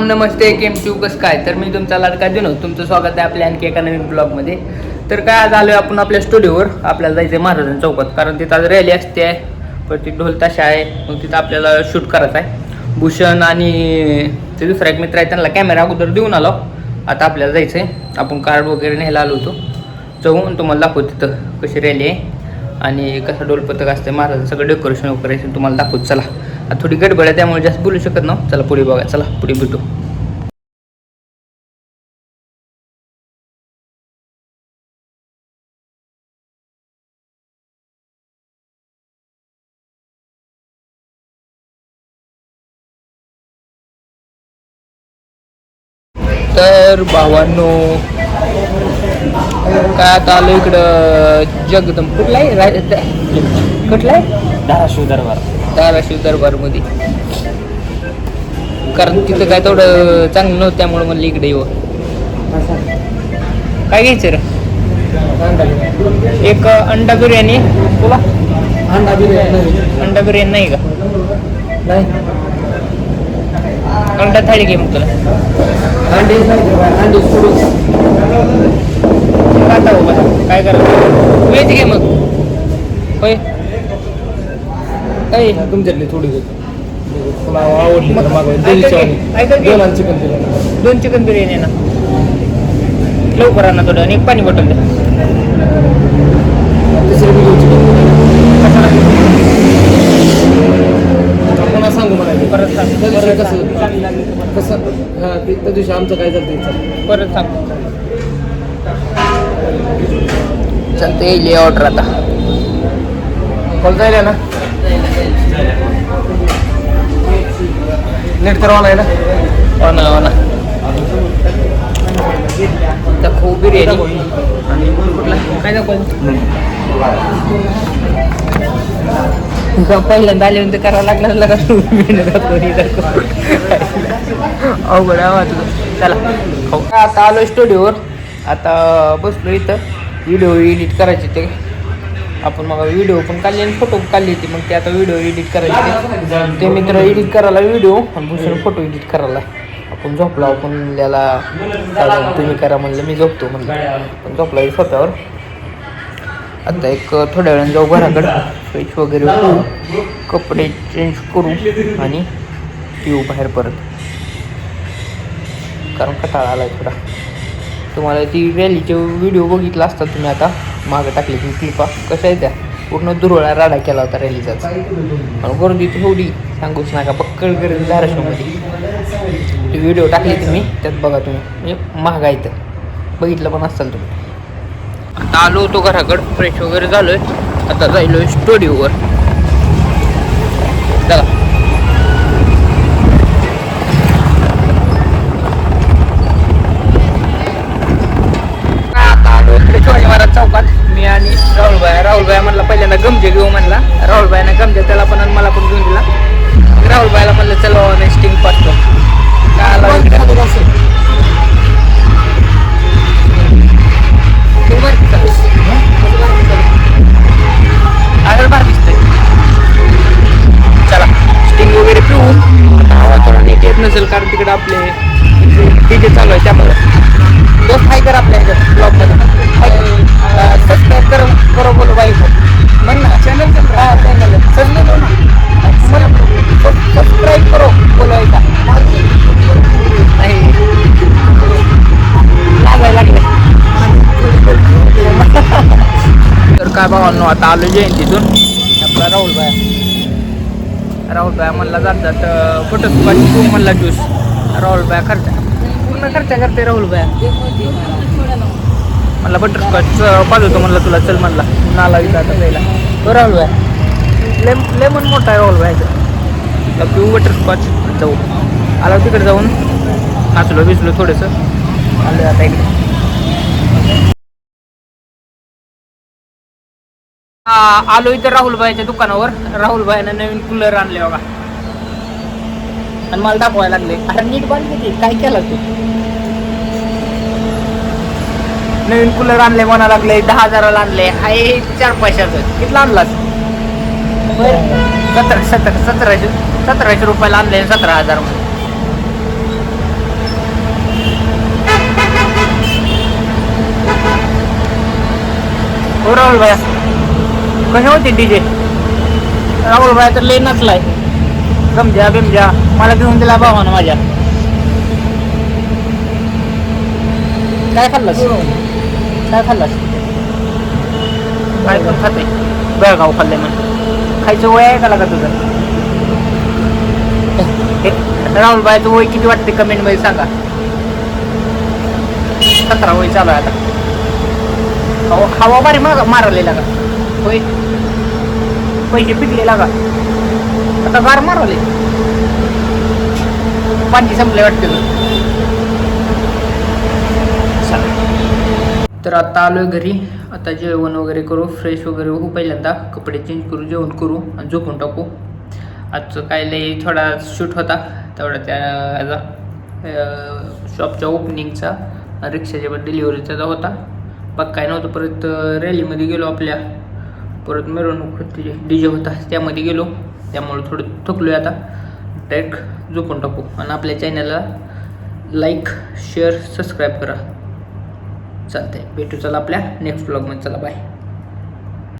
Namaste, came to कसं काय. तर मी तुमचा लाडका दिनो, तुमचं स्वागत आहे आपल्या आणखी एका नवीन ब्लॉगमध्ये. तर काय आज आलो आपण आपल्या स्टुडिओवर. आपल्याला जायचं आहे महाराजांच्या चौकात, कारण तिथं आज रॅली असते आहे, पण ती ढोल ताशा आहे. मग तिथं आपल्याला शूट करायचं आहे. भूषण आणि ते दुसरा एक मित्र आहे, त्यांना कॅमेरा अगोदर देऊन आलो. आता आपल्याला जायचं आहे. आपण कार्ड वगैरे न्यायला आलो होतो. जाऊन तुम्हाला दाखवतो तिथं कशी रॅली आहे आणि कसं ढोल पथक असते, महाराजांचं सगळं डेकोरेशन वगैरे तुम्हाला दाखवतो. चला, आता थोडी गडबड आहे त्यामुळे जास्त बोलू शकत ना. चला पुढे बघा, चला पुढे भेटू. तर भावांनो, काय आता आलो इकडं जगदम कुठला आहे कुठला आहे धाराशिव दरबारमध्ये. कारण तिथं काय तेवढं चांगलं नव्हतं, त्यामुळे म्हणलं इकडे येऊ. काय घ्यायचं रे? एक अंडा बिर्याणी. तुला अंडा बिर्याणी नाही का? नाही, अंडा थाळी घे मग. तुला आता हो बघा काय करा, वेज घे मग. होय तुमच्यातली थोडी आवडली दोन चिकन बिर्याणी ना. लवकर आणा थोडं, आणि एक पाणी बॉटल द्या. मला सांगू म्हणायचं परत सांग. कसं हां त्या दिवशी आमचं काय झालं परत सांग. चालतं, येईल ऑर्डर आता. कॉल जायला ना नेट करवाला आहे ना. हो ना हो ना. तर खूप बिर्याणी आणि कुठला काय दाखव. पहिल्यांदा आल्यानंतर करावं लागलं अवघड आवाज. चला हो, आता आलो स्टुडिओवर. आता बसलो इथं. व्हिडिओ एडिट करायचे ते आपण. मग व्हिडिओ पण काढले आणि फोटो काढले होते. मग ते आता व्हिडिओ एडिट करायचे ते मित्र एडिट करायला व्हिडिओ, आणि भूषण फोटो एडिट करायला. आपण झोपला. आपण त्याला तुम्ही करा म्हणलं, मी झोपतो म्हणलं. पण झोपला सोप्यावर. आता एक थोड्या वेळाने जाऊ घराकडं, फ्रेश वगैरे होऊ, कपडे चेंज करू आणि येऊ बाहेर परत, कारण कंटाळा आला थोडा. तुम्हाला ती रॅलीचे व्हिडिओ बघितला असतात तुम्ही. आता मागं टाकली ती क्लिपा कशा आहे त्या, पूर्ण दुरळा राडा केला होता रॅलीचाच. गर्दी थोडी सांगूच नका, पक्कड गर्दी धाराशिवमध्ये. ती व्हिडिओ टाकली तुम्ही, त्यात बघा तुम्ही, म्हणजे महागा इथं बघितलं पण असाल तुम्ही. आता आलो होतो घराकडं, फ्रेश वगैरे झालोय. आता जायलोय स्टुडिओवर. चला आता आलो इकडे शिवाजी महाराज चौकात. मी आणि राहुलबाई म्हणला पहिल्यांदा गमजे घेऊ म्हणला. राहुलबाईने गमजे त्याला पण आणि मला पण घेऊन दिला. राहुलबाईला म्हणलं चला स्टिंग पाठतो. काय आला इकडे भार दिसतंय. चला स्टिंग वगैरे पिऊन. आवाज थोडा नीट येत नसेल कारण तिकडे आपले डीजे चालू आहे, त्यामुळे दोस्त हाय कर आपल्या ब्लॉगमध्ये. सबस्क्राईब करो बोलो बाई म्हण ना. चॅनल सबस्क्राईब करो बोलवायचा नाही, लागायला लागले. तर काय भावांनो, आता आलो जयंतीतून. आपला राहुलबाई म्हणला जातात बटरस्कॉच तू म्हणला ज्यूस. राहुलबाई पूर्ण खर्च करते. राहुलबाई म्हणला बटरस्कॉच पाजवतो म्हणला तुला, चल म्हणला. नाला विचारता पहिला तो राहुलबाई. लेमन मोठा आहे राहुलबाईचा. पिऊ बटरस्कॉच. जाऊ आला तिकडे, जाऊन नाचलो बिचलो थोडंसं. आलं आता इकडे. आलो इथं राहुलबाईच्या दुकानावर. राहुलबाईनं नवीन कूलर आणले बघा, आणि मला दाखवायला लागले. अरे नीट बांध किती, काय केलं तू? नवीन कूलर आणले म्हणा लागले. 10,000ला आणले. हाय 4 पैशाचं. कितला आणलास? 1700 रुपयाला आणले. 17,000 हो राहुल भाया कसे होते डीजे राहुल भाया तर लई नाचलाय गमजा बिमजा मला घेऊन दिला भावानं माझ्या काय खाल्लास काय खाल्लास काय पण खाते बेळगाव खाल्लंय म्हणजे खायचं वय आहे का लागा तुझं राहुल भाईचं वय किती वाटते कमेंट मध्ये सांगा 17 वय चालू आहे आता हवा बारी मारलेला का होय पैसे पिकलेला का आता गार मारवले पाणी संपले वाटते तर आता आलोय घरी आता जेवण वगैरे करू फ्रेश वगैरे होऊ पहिल्यांदा कपडे चेंज करू जेवण करू आणि झोपून टाकू आजचं काय लई थोडा शूट होता तेवढा त्या ह्याचा शॉपच्या ओपनिंगचा रिक्षाच्या डिलिव्हरीचा होता बघ काय नव्हतं परत रॅलीमध्ये गेलो आपल्या परत मिरवणूक होती डीजे होता त्यामध्ये गेलो त्यामुळे थोडं थकलो आहे आता डायरेक्ट झोपून टाकू आणि आपल्या चॅनलला लाईक शेअर सबस्क्राईब करा चालतंय भेटू चला आपल्या नेक्स्ट व्लॉगमध्ये चला बाय